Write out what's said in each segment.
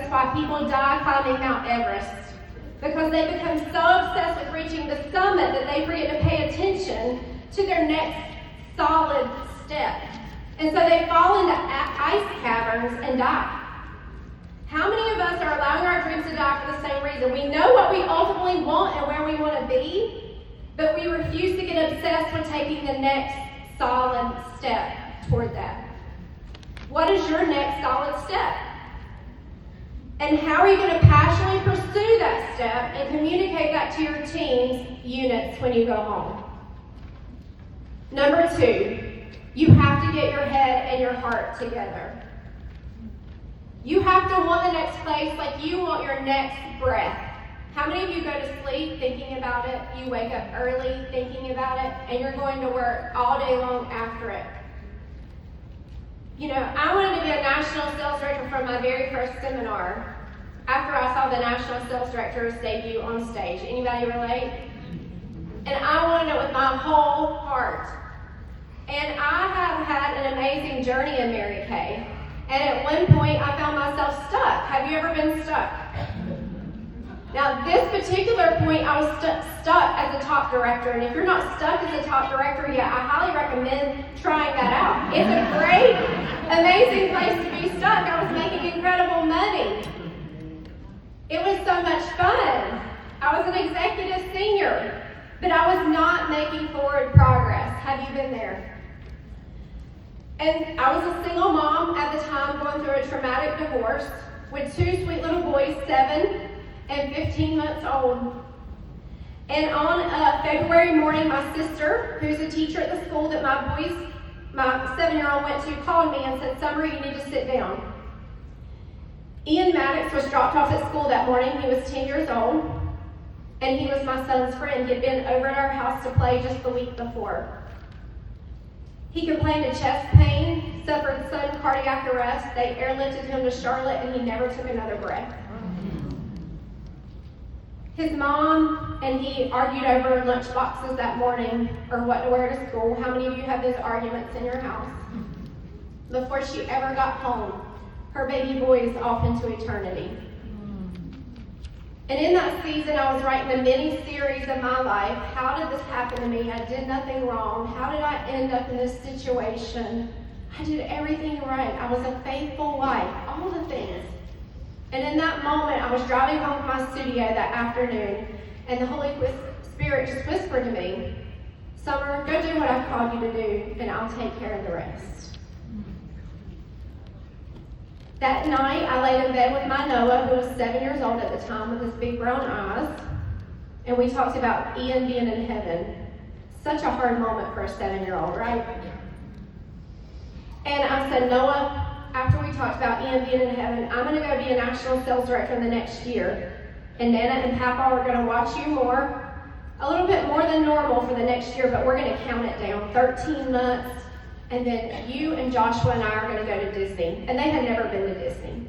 that's why people die climbing Mount Everest. Because they become so obsessed with reaching the summit that they forget to pay attention to their next solid step. And so they fall into ice caverns and die. How many of us are allowing our dreams to die for the same reason? We know what we ultimately want and where we want to be, but we refuse to get obsessed with taking the next solid step toward that. What is your next solid step? And how are you going to passionately pursue that step and communicate that to your team's units when you go home? Number 2, you have to get your head and your heart together. You have to want the next place like you want your next breath. How many of you go to sleep thinking about it? You wake up early thinking about it, and you're going to work all day long after it. You know, I wanted to be a national sales director from my very first seminar after I saw the national sales director's debut on stage. Anybody relate? And I wanted it with my whole heart. And I have had an amazing journey in Mary Kay. And at one point, I found myself stuck. Have you ever been stuck? Now, this particular point, I was stuck as a top director. And if you're not stuck as a top director yet, I highly recommend trying that out. It's a great, amazing place to be stuck. I was making incredible money. It was so much fun. I was an executive senior, but I was not making forward progress. Have you been there? And I was a single mom at the time going through a traumatic divorce with 2 sweet little boys, 7 and 15 months old. And on a February morning, my sister, who's a teacher at the school that my 7-year-old went to, called me and said, "Summer, you need to sit down." Ian Maddox was dropped off at school that morning. He was 10 years old, and he was my son's friend. He had been over at our house to play just the week before. He complained of chest pain, suffered sudden cardiac arrest. They airlifted him to Charlotte, and he never took another breath. His mom and he argued over lunch boxes that morning, or what to wear to school. How many of you have those arguments in your house? Before she ever got home, her baby boy is off into eternity. And in that season, I was writing a mini-series of my life. How did this happen to me? I did nothing wrong. How did I end up in this situation? I did everything right. I was a faithful wife. All the things. And in that moment, I was driving home from my studio that afternoon, and the Holy Spirit just whispered to me, "Summer, go do what I've called you to do, and I'll take care of the rest." That night, I laid in bed with my Noah, who was 7 years old at the time, with his big brown eyes, and we talked about Ian being in heaven. Such a hard moment for a 7-year-old, right? And I said, "Noah, after we talked about Ian being in heaven, I'm going to go be a national sales director in the next year. And Nana and Papa are going to watch you more, a little bit more than normal for the next year, but we're going to count it down, 13 months. And then you and Joshua and I are going to go to Disney." And they had never been to Disney.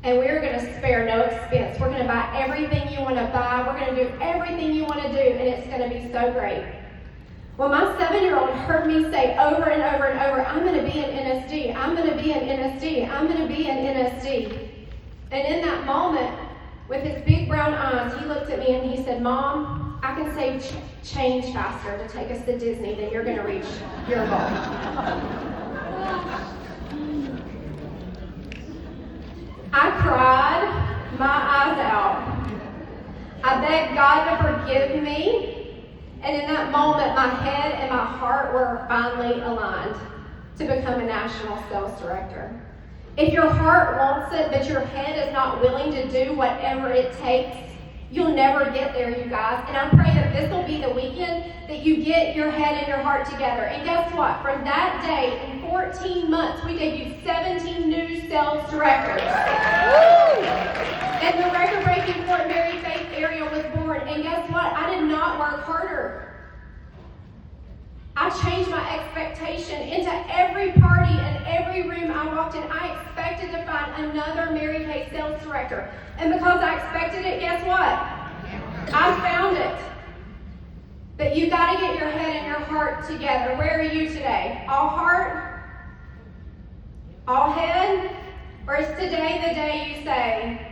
"And we're going to spare no expense. We're going to buy everything you want to buy. We're going to do everything you want to do, and it's going to be so great." Well, my 7-year-old heard me say over and over and over, "I'm going to be an NSD. I'm going to be an NSD. I'm going to be an NSD." And in that moment, with his big brown eyes, he looked at me and he said, "Mom, I can save change faster to take us to Disney than you're going to reach your goal." I cried my eyes out. I begged God to forgive me. And in that moment, my head and my heart were finally aligned to become a national sales director. If your heart wants it, but your head is not willing to do whatever it takes, you'll never get there, you guys. And I pray that this will be the weekend that you get your head and your heart together. And guess what? From that day, in 14 months, we debuted 17 new sales directors. And the record-breaking Fortenberry faith area was born. And guess what? I did not work harder. I changed my expectation into every party and every room I walked in. I expected to find another Mary Kay sales director. And because I expected it, guess what? I found it. But you got to get your head and your heart together. Where are you today? All heart? All head? Or is today the day you say,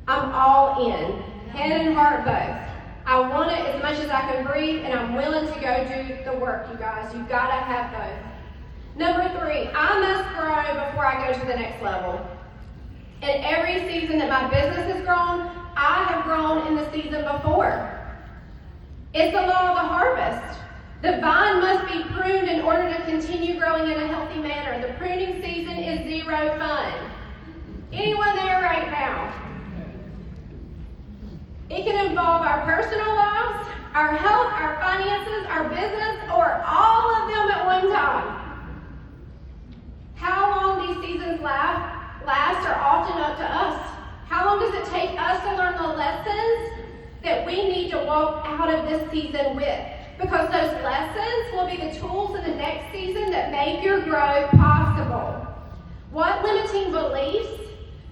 I'm all in, head and heart both. I want it as much as I can breathe, and I'm willing to go do the work, you guys. You've got to have both. Number 3, I must grow before I go to the next level. In every season that my business has grown, I have grown in the season before. It's the law of the harvest. The vine must be pruned in order to continue growing in a healthy manner. The pruning season is 0 fun. Anyone there right now? It can involve our personal lives, our health, our finances, our business, or all of them at one time. How long these seasons last are often up to us. How long does it take us to learn the lessons that we need to walk out of this season with? Because those lessons will be the tools in the next season that make your growth possible. What limiting beliefs,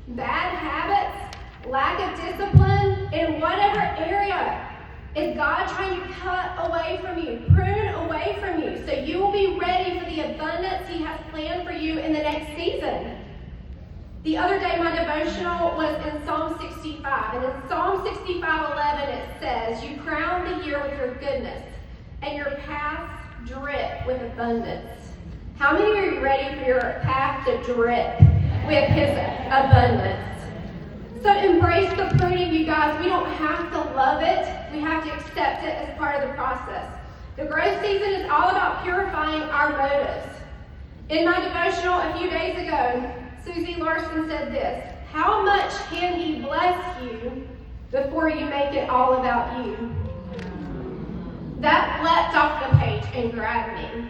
bad habits, lack of discipline in whatever area is God trying to cut away from you, prune away from you, so you will be ready for the abundance He has planned for you in the next season? The other day, my devotional was in Psalm 65, and in Psalm 65:11 it says, "You crown the year with your goodness, and your paths drip with abundance." How many are you ready for your path to drip with His abundance? So embrace the pruning, you guys. We don't have to love it. We have to accept it as part of the process. The growth season is all about purifying our motives. In my devotional a few days ago, Susie Larson said this: "How much can He bless you before you make it all about you?" That leapt off the page and grabbed me.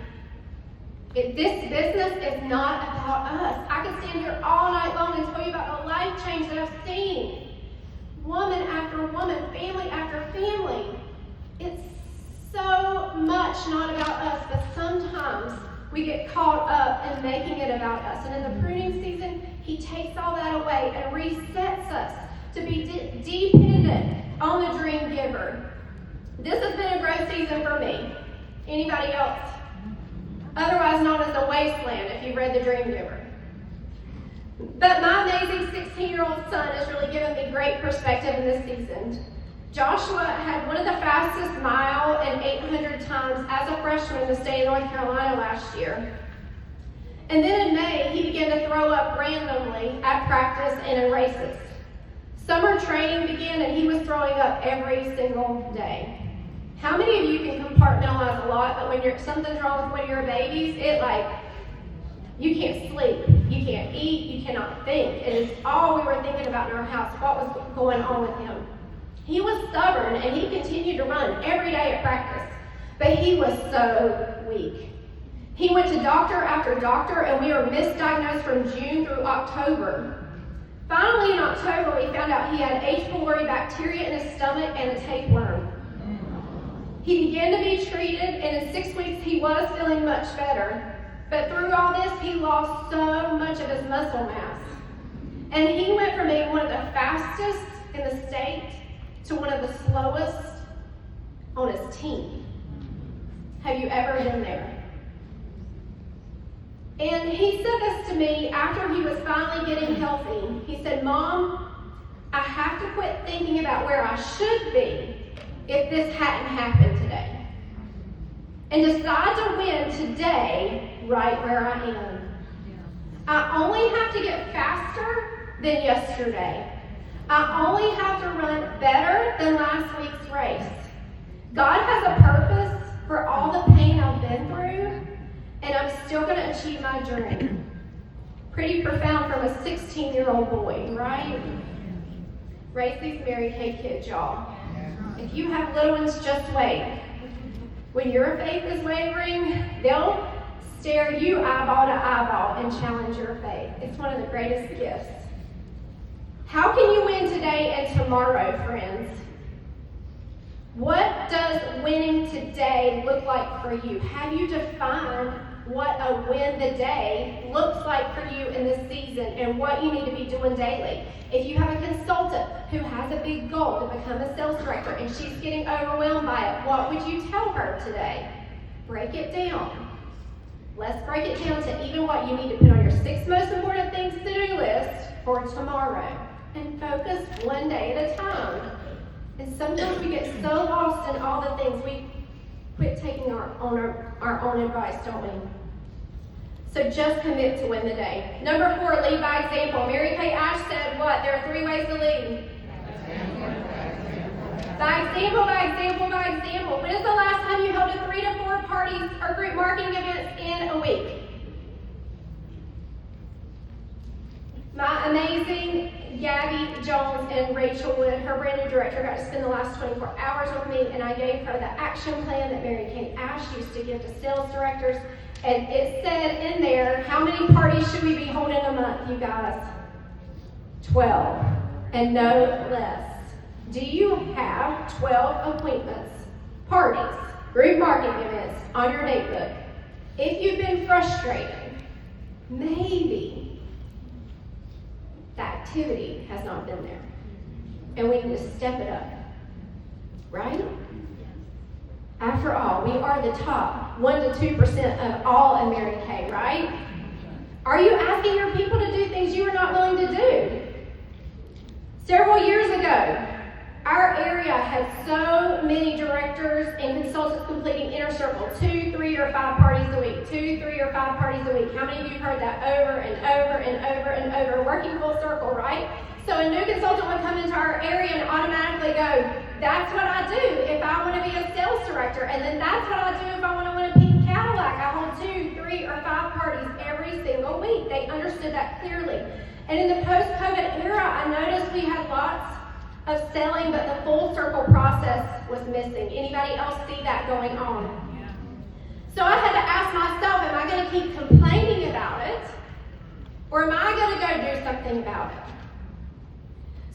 This business is not about us. I could stand here all night long and tell you about the life change that I've seen. Woman after woman, family after family. It's so much not about us, but sometimes we get caught up in making it about us. And in the pruning season, He takes all that away and resets us to be dependent on the dream giver. This has been a growth season for me. Anybody else? Otherwise known as the wasteland, if you've read The Dream Giver. But my amazing 16-year-old son has really given me great perspective in this season. Joshua had one of the fastest mile and 800 times as a freshman in the state of North Carolina last year. And then in May, he began to throw up randomly at practice and in races. Summer training began and he was throwing up every single day. How many of you can compartmentalize a lot, but when something's wrong with one of your babies, you can't sleep, you can't eat, you cannot think. It is all we were thinking about in our house, what was going on with him. He was stubborn and he continued to run every day at practice, but he was so weak. He went to doctor after doctor and we were misdiagnosed from June through October. Finally in October, we found out he had H. pylori bacteria in his stomach and a tapeworm. He began to be treated, and in 6 weeks he was feeling much better. But through all this, he lost so much of his muscle mass. And he went from being one of the fastest in the state to one of the slowest on his team. Have you ever been there? And he said this to me after he was finally getting healthy. He said, "Mom, I have to quit thinking about where I should be if this hadn't happened today, and decide to win today right where I am. I only have to get faster than yesterday. I only have to run better than last week's race. God has a purpose for all the pain I've been through, and I'm still going to achieve my dream." Pretty profound from a 16-year-old boy, right? Raise these Mary Kay kids, y'all. If you have little ones, just wait. When your faith is wavering, they'll stare you eyeball to eyeball and challenge your faith. It's one of the greatest gifts. How can you win today and tomorrow, friends? What does winning today look like for you? Have you defined what a win the day looks like for you in this season and what you need to be doing daily? If you have a consultant who has a big goal to become a sales director and she's getting overwhelmed by it, what would you tell her today? Break it down. Let's break it down to even what you need to put on your 6 most important things to-do list for tomorrow. And focus one day at a time. And sometimes we get so lost in all the things, we quit taking our own advice, don't we? So just commit to win the day. Number 4, lead by example. Mary Kay Ash said what? There are 3 ways to lead. By example, by example, by example. When is the last time you held a 3 to 4 parties or group marketing events in a week? My amazing Gabby Jones and Rachel Wood, her brand new director, got to spend the last 24 hours with me, and I gave her the action plan that Mary Kay Ash used to give to sales directors. And it said in there, how many parties should we be holding a month, you guys? 12, and no less. Do you have 12 appointments, parties, group marketing events on your date book? If you've been frustrated, maybe the activity has not been there. And we need to step it up, right? After all, we are the top 1 to 2% of all in Mary Kay, right? Are you asking your people to do things you are not willing to do? Several years ago, our area had so many directors and consultants completing inner circle, 2, 3, or 5 parties a week, 2, 3, or 5 parties a week. How many of you have heard that over and over and over and over, working full circle, right? So a new consultant would come into our area and automatically go, that's what I do if I want to be a sales director, and then that's what I do if I want to win a pink Cadillac. I hold 2, 3, or 5 parties every single week. They understood that clearly. And in the post-COVID era, I noticed we had lots of selling, but the full circle process was missing. Anybody else see that going on? Yeah. So I had to ask myself, am I going to keep complaining about it, or am I going to go do something about it?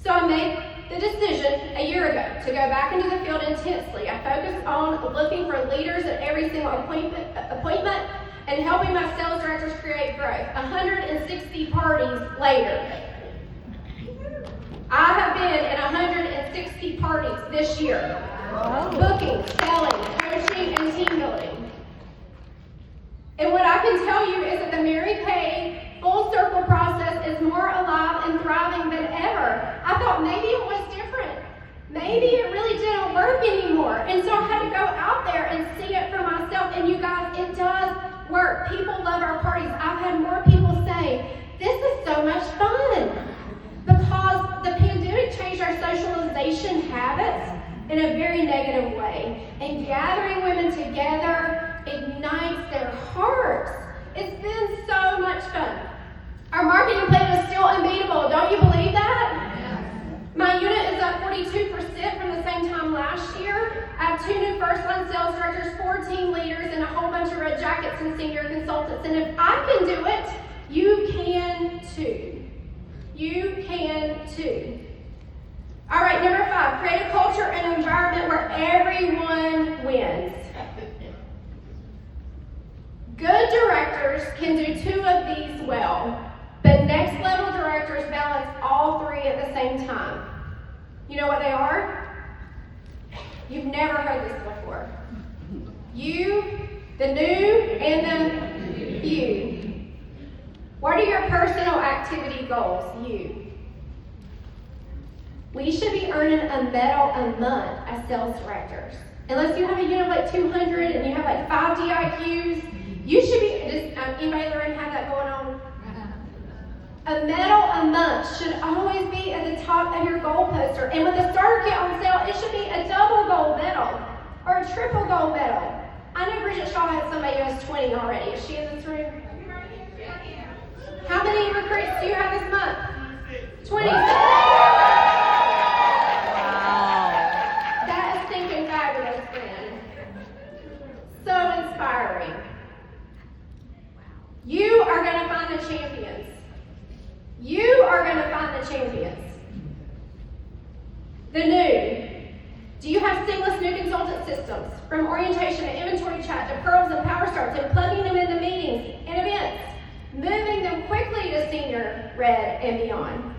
So I made the decision a year ago to go back into the field intensely. I focused on looking for leaders at every single appointment and helping my sales directors create growth. 160 parties later. I have been in 160 parties this year. Booking, selling, coaching, and team building. And what I can tell you is that the Mary Kay full circle process is more alive and thriving than ever. I thought maybe it was different. Maybe it really didn't work anymore. And so I had to go out there and see it for myself. And you guys, it does work. People love our parties. I've had more people say, this is so much fun. Because the pandemic changed our socialization habits in a very negative way. And gathering women together ignites their hearts. It's been so much fun. Our marketing plan is still unbeatable. Don't you believe that? Yes. My unit is up 42% from the same time last year. I have 2 new first-line sales directors, 4 team leaders, and a whole bunch of red jackets and senior consultants. And if I can do it, you can too. You can too. All right, number 5, create a culture and environment where everyone wins. Good directors can do 2 of these well, but next level directors balance all 3 at the same time. You know what they are? You've never heard this before. You, the new, and the you. What are your personal activity goals? You. We should be earning a medal a month as sales directors. Unless you have a unit of like 200 and you have like 5 DIQs, you should be, anybody in the room have that going on? A medal a month should always be at the top of your goal poster. And with the starter kit on sale, it should be a double gold medal or a triple gold medal. I know Bridget Shaw has somebody who has 20 already. Is she in this room? How many recruits do you have this month? 26. That is thinking fabulous, friend. So inspiring. You are going to find the champions. You are going to find the champions. The new. Do you have seamless new consultant systems? From orientation to inventory chat to pearls and power starts and plugging them into meetings and events. Moving them quickly to senior, red, and beyond.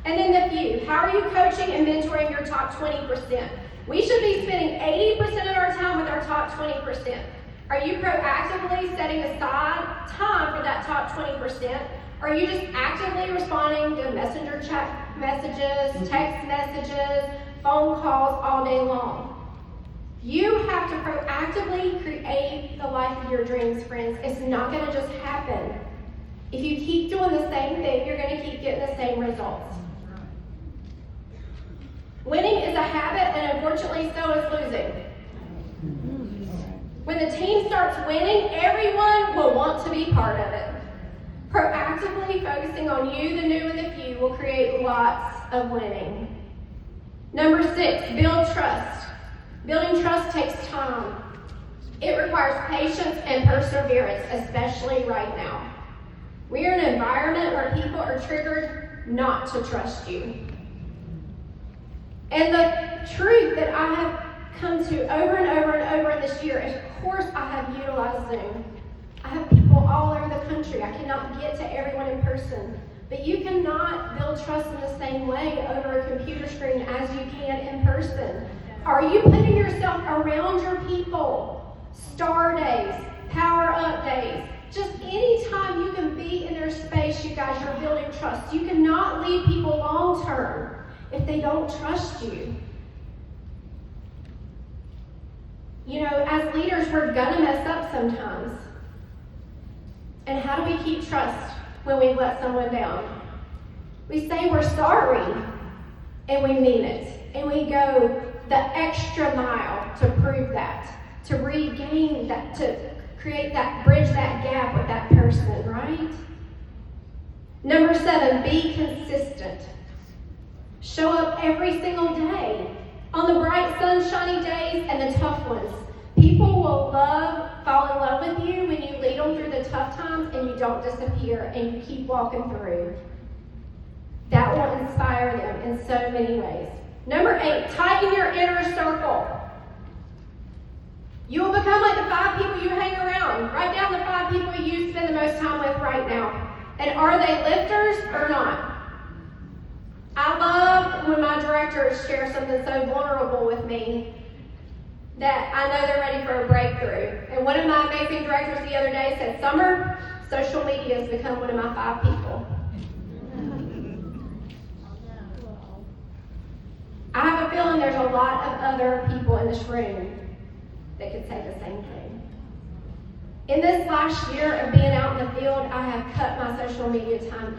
And then the few. How are you coaching and mentoring your top 20%? We should be spending 80% of our time with our top 20%. Are you proactively setting aside time for that top 20%? Or are you just actively responding to messenger chat messages, text messages, phone calls all day long? You have to proactively create the life of your dreams, friends. It's not going to just happen. If you keep doing the same thing, you're going to keep getting the same results. Winning is a habit, and unfortunately, so is losing. When the team starts winning, everyone will want to be part of it. Proactively focusing on you, the new, and the few will create lots of winning. Number 6, build trust. Building trust takes time. It requires patience and perseverance, especially right now. We are in an environment where people are triggered not to trust you. And the truth that I have come to over and over and over this year is, of course, I have utilized Zoom. I have people all over the country. I cannot get to everyone in person. But you cannot build trust in the same way over a computer screen as you can in person. Are you putting yourself around your people? Star days, power up days. Just any time you can be in their space, you guys, you're building trust. You cannot lead people long term if they don't trust you. You know, as leaders, we're gonna mess up sometimes. And how do we keep trust when we let someone down? We say we're sorry, and we mean it. And we go the extra mile to prove that, to regain that, to create that, bridge that gap with that person, right? Number 7, be consistent. Show up every single day, on the bright, sunshiny days and the tough ones. People will fall in love with you when you lead them through the tough times and you don't disappear and you keep walking through. That will inspire them in so many ways. Number 8, tighten your inner circle. You will become like the 5 people you hang around. Write down the 5 people you spend the most time with right now. And are they lifters or not? I love when my directors share something so vulnerable with me that I know they're ready for a breakthrough. And one of my amazing directors the other day said, Summer, social media has become one of my 5 people. I have a feeling there's a lot of other people in this room that could say the same thing. In this last year of being out in the field, I have cut my social media time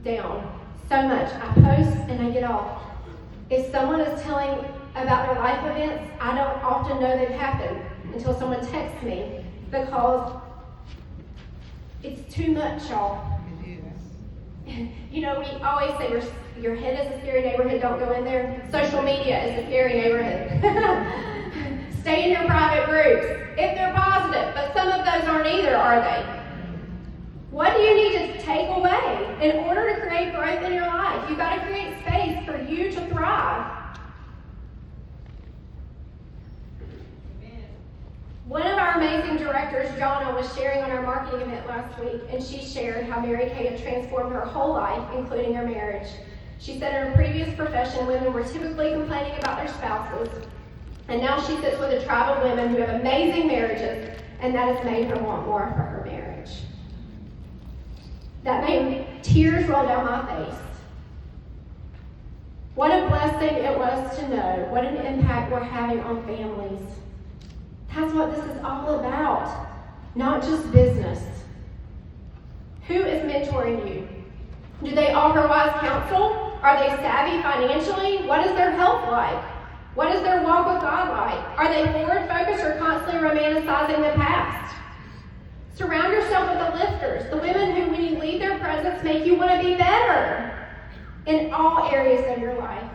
down so much. I post and I get off. If someone is telling about their life events, I don't often know they've happened until someone texts me, because it's too much, y'all. You know, we always say your head is a scary neighborhood, don't go in there. Social media is a scary neighborhood. Stay in your private groups, if they're positive, but some of those aren't either, are they? What do you need to take away in order to create growth in your life? You've got to create space for you to thrive. One of our amazing directors, Jonna, was sharing on our marketing event last week, and she shared how Mary Kay had transformed her whole life, including her marriage. She said in her previous profession, women were typically complaining about their spouses, and now she sits with a tribe of women who have amazing marriages, and that has made her want more for her marriage. That made tears roll down my face. What a blessing it was to know what an impact we're having on families. That's what this is all about, not just business. Who is mentoring you? Do they offer wise counsel? Are they savvy financially? What is their health like? What is their walk with God like? Are they forward-focused or constantly romanticizing the past? Surround yourself with the lifters, the women who, when you leave their presence, make you want to be better in all areas of your life.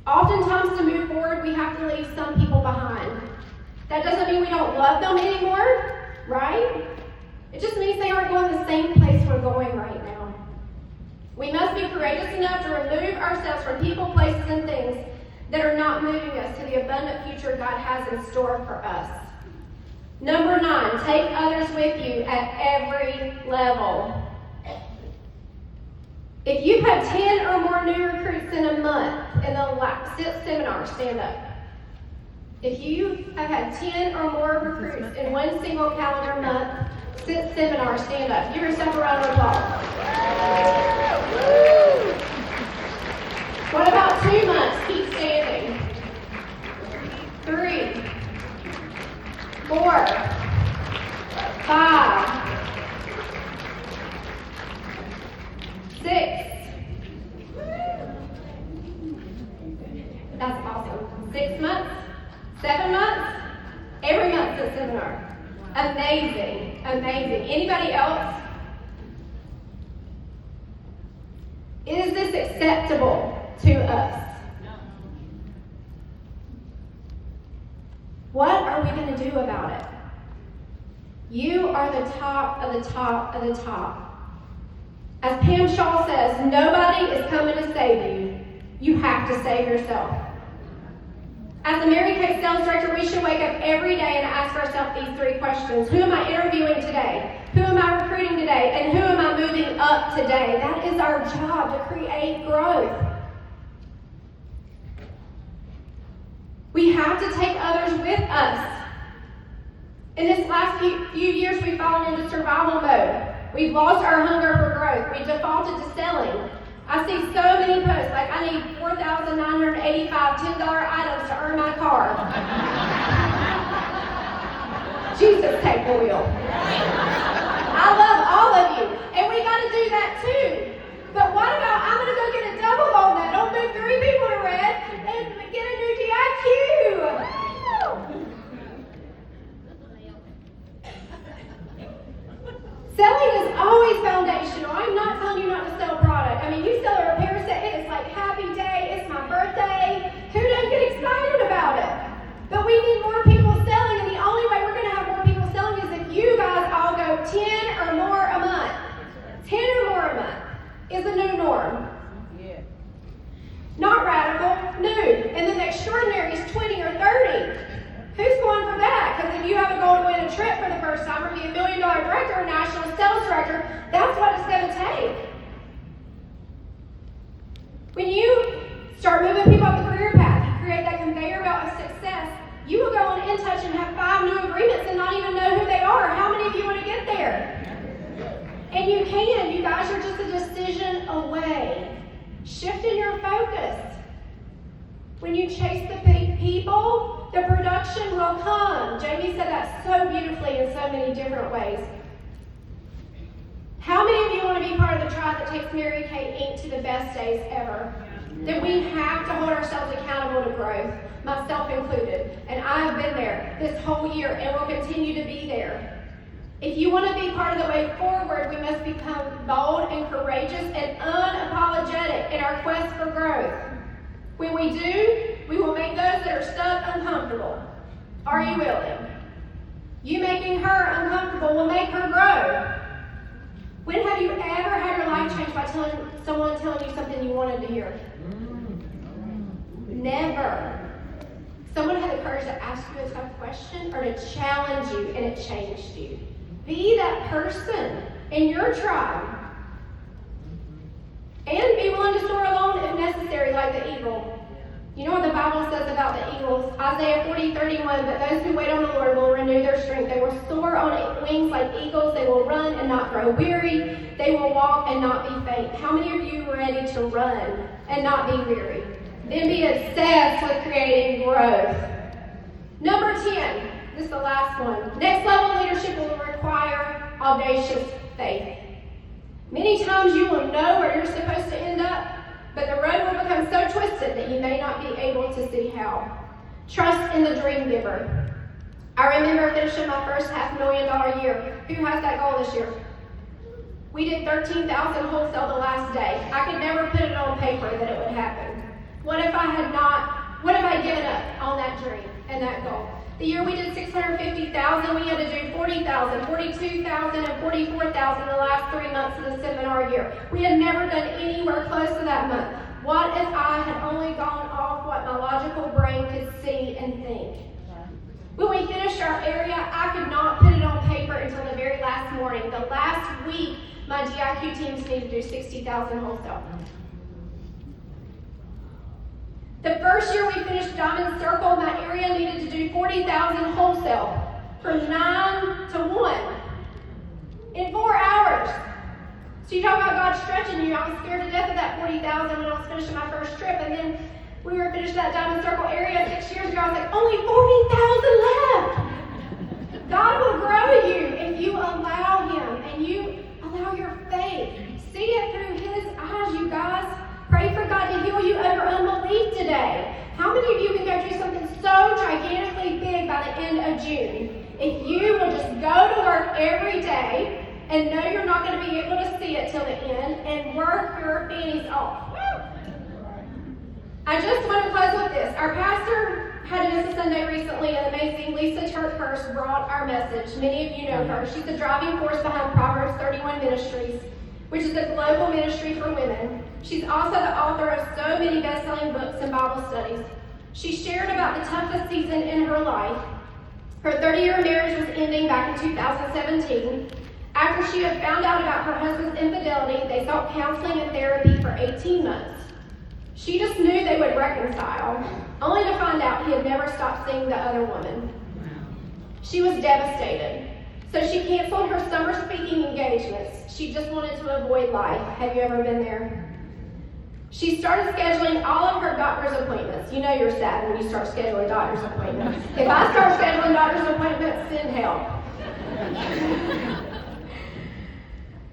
Oftentimes, to move forward, we have to leave some people behind. That doesn't mean we don't love them anymore, right? It just means they aren't going the same place we're going right now. We must be courageous enough to remove ourselves from people, places, and things that are not moving us to the abundant future God has in store for us. Number 9, take others with you at every level. If you've had 10 or more new recruits in a month in the last seminar, stand up. If you have had 10 or more recruits in one single calendar month since seminar, stand up. Give yourself a round of applause. What about 2 months? Keep standing. 3, 4, 5, 6. That's awesome. 6 months? 7 months? Every month since seminar. Amazing. Amazing. Anybody else? Is this acceptable to us? What are we going to do about it? You are the top of the top of the top. As Pam Shaw says, nobody is coming to save you. You have to save yourself. As the Mary Kay sales director, we should wake up every day and ask ourselves these 3 questions. Who am I interviewing today? Who am I recruiting today? And who am I moving up today? That is our job, to create growth. We have to take others with us. In this last few years, we've fallen into survival mode. We've lost our hunger for growth. We've defaulted to selling. I see so many posts like, I need 4,985 $10 items to earn my car. Jesus, take the wheel. I love all of you, and we got to do that too. But what about, I'm going to go get a double on that. Don't move 3 people to red and get a new DIQ. Selling is always foundational. I'm not telling you not to sell product. I mean, you sell a repair set, and it's like, happy day, it's my birthday. Who doesn't get excited about it? But we need more people selling, and the only way we're going to have more people selling is if you guys all go 10 or more a month. 10 or more a month is the new norm. Yeah. Not radical, new. And then the extraordinary is 20 or 30. Who's going for that? Because if you have a goal to win a trip for the first time or be $1 million director or national sales director, that's what it's going to take. When you start moving people up the career path, you create that conveyor belt of success, you will go on InTouch and have 5 new agreements and not even know who they are. How many of you want to get there? And you can. You guys are just a decision away. Shifting your focus. When you chase the big people, the production will come. Jamie said that so beautifully in so many different ways. How many of you want to be part of the tribe that takes Mary Kay Inc. to the best days ever? That we have to hold ourselves accountable to growth, myself included. And I have been there this whole year and will continue to be there. If you want to be part of the way forward, we must become bold and courageous and unapologetic in our quest for growth. When we do, we will make those that are stuck uncomfortable. Are you willing? You making her uncomfortable will make her grow. When have you ever had your life changed by someone telling you something you wanted to hear? Never. Someone had the courage to ask you a tough question or to challenge you, and it changed you. Be that person in your tribe. And be willing to soar alone if necessary, like the eagle. You know what the Bible says about the eagles? Isaiah 40:31, but those who wait on the Lord will renew their strength. They will soar on wings like eagles. They will run and not grow weary. They will walk and not be faint. How many of you are ready to run and not be weary? Then be obsessed with creating growth. Number 10, this is the last one. Next level leadership will require audacious faith. Many times you will know where you're supposed to end up, but the road will become so twisted that you may not be able to see how. Trust in the dream giver. I remember finishing my first $500,000 year. Who has that goal this year? We did 13,000 wholesale the last day. I could never put it on paper that it would happen. What if I given up on that dream and that goal? The year we did 650,000, we had to do 40,000, 42,000, and 44,000 the last 3 months of the seminar year. We had never done anywhere close to that month. What if I had only gone off what my logical brain could see and think? When we finished our area, I could not put it on paper until the very last morning. The last week, my DIQ teams needed to do 60,000 wholesale. The first year we finished Diamond Circle in that area needed to do 40,000 wholesale from 9 to 1 in 4 hours. So you talk about God stretching you. I was scared to death of that 40,000 when I was finishing my first trip, and then we were finished that Diamond Circle area 6 years ago. I was like, only 40,000 left. God will grow you if you allow Him and you allow your faith. See it through His eyes, you guys. Pray for God to heal you of your unbelief today. How many of you can go through something so gigantically big by the end of June? If you will just go to work every day and know you're not going to be able to see it till the end and work your fannies off. I just want to close with this. Our pastor had a Mrs. Sunday recently, and amazing Lisa Turkhurst brought our message. Many of you know her. She's the driving force behind Proverbs 31 Ministries, which is a global ministry for women. She's also the author of so many best-selling books and Bible studies. She shared about the toughest season in her life. Her 30-year marriage was ending back in 2017. After she had found out about her husband's infidelity, they sought counseling and therapy for 18 months. She just knew they would reconcile, only to find out he had never stopped seeing the other woman. She was devastated, so she canceled her summer speaking engagements. She just wanted to avoid life. Have you ever been there? She started scheduling all of her doctor's appointments. You know you're sad when you start scheduling doctor's appointments. If I start scheduling doctor's appointments, send help.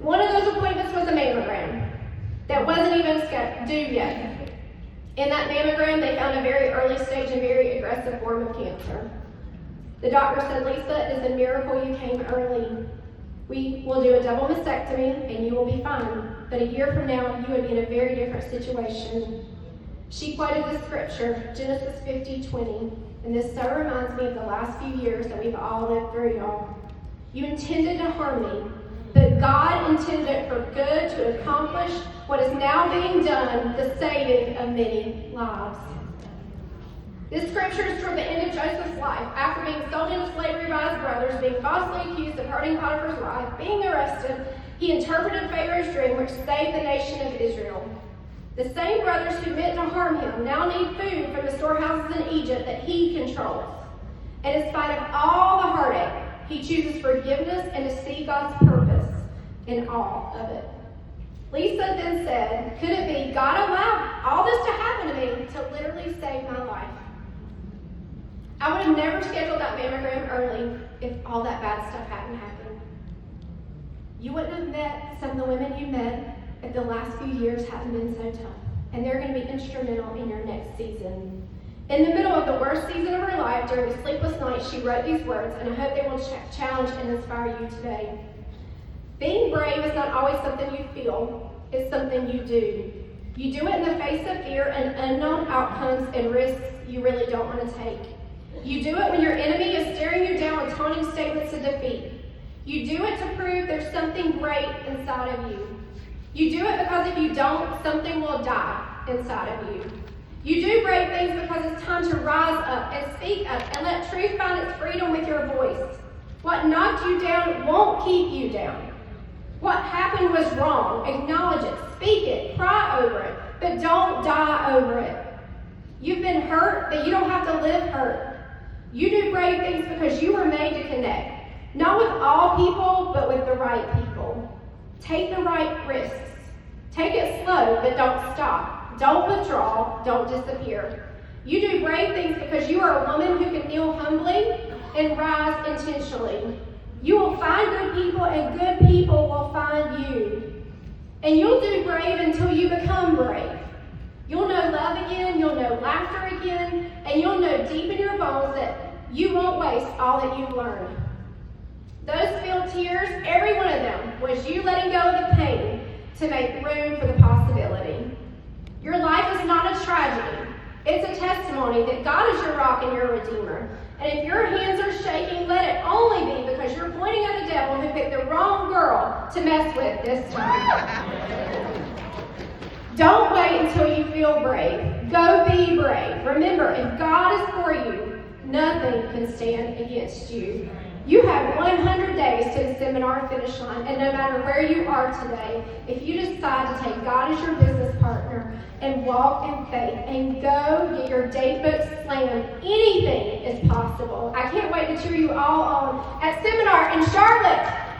One of those appointments was a mammogram that wasn't even due yet. In that mammogram, they found a very early stage and very aggressive form of cancer. The doctor said, Lisa, it is a miracle you came early. We will do a double mastectomy and you will be fine. But a year from now, you would be in a very different situation. She quoted the scripture, Genesis 50:20, and this so reminds me of the last few years that we've all lived through, y'all. You intended to harm me, but God intended it for good to accomplish what is now being done, the saving of many lives. This scripture is toward the end of Joseph's life. After being sold into slavery by his brothers, being falsely accused of hurting Potiphar's wife, being arrested, he interpreted Pharaoh's dream, which saved the nation of Israel. The same brothers who meant to harm him now need food from the storehouses in Egypt that he controls. And in spite of all the heartache, he chooses forgiveness and to see God's purpose in all of it. Lisa then said, could it be God allowed all this to happen to me to literally save my life? I would have never scheduled that mammogram early if all that bad stuff hadn't happened. You wouldn't have met some of the women you met if the last few years hadn't been so tough. And they're going to be instrumental in your next season. In the middle of the worst season of her life, during a sleepless night, she wrote these words, and I hope they will challenge and inspire you today. Being brave is not always something you feel, it's something you do. You do it in the face of fear and unknown outcomes and risks you really don't want to take. You do it when your enemy is staring you down with taunting statements of defeat. You do it to prove there's something great inside of you. You do it because if you don't, something will die inside of you. You do brave things because it's time to rise up and speak up and let truth find its freedom with your voice. What knocked you down won't keep you down. What happened was wrong. Acknowledge it, speak it, cry over it, but don't die over it. You've been hurt, but you don't have to live hurt. You do brave things because you were made to connect. Not with all people, but with the right people. Take the right risks. Take it slow, but don't stop. Don't withdraw, don't disappear. You do brave things because you are a woman who can kneel humbly and rise intentionally. You will find good people, and good people will find you. And you'll do brave until you become brave. You'll know love again, you'll know laughter again, and you'll know deep in your bones that you won't waste all that you've learned. Those spilled tears, every one of them, was you letting go of the pain to make room for the possibility. Your life is not a tragedy. It's a testimony that God is your rock and your redeemer. And if your hands are shaking, let it only be because you're pointing at the devil who picked the wrong girl to mess with this time. Don't wait until you feel brave. Go be brave. Remember, if God is for you, nothing can stand against you. You have 100 days to the seminar finish line, and no matter where you are today, if you decide to take God as your business partner and walk in faith and go get your date book slammed, anything is possible. I can't wait to cheer you all on at seminar in Charlotte.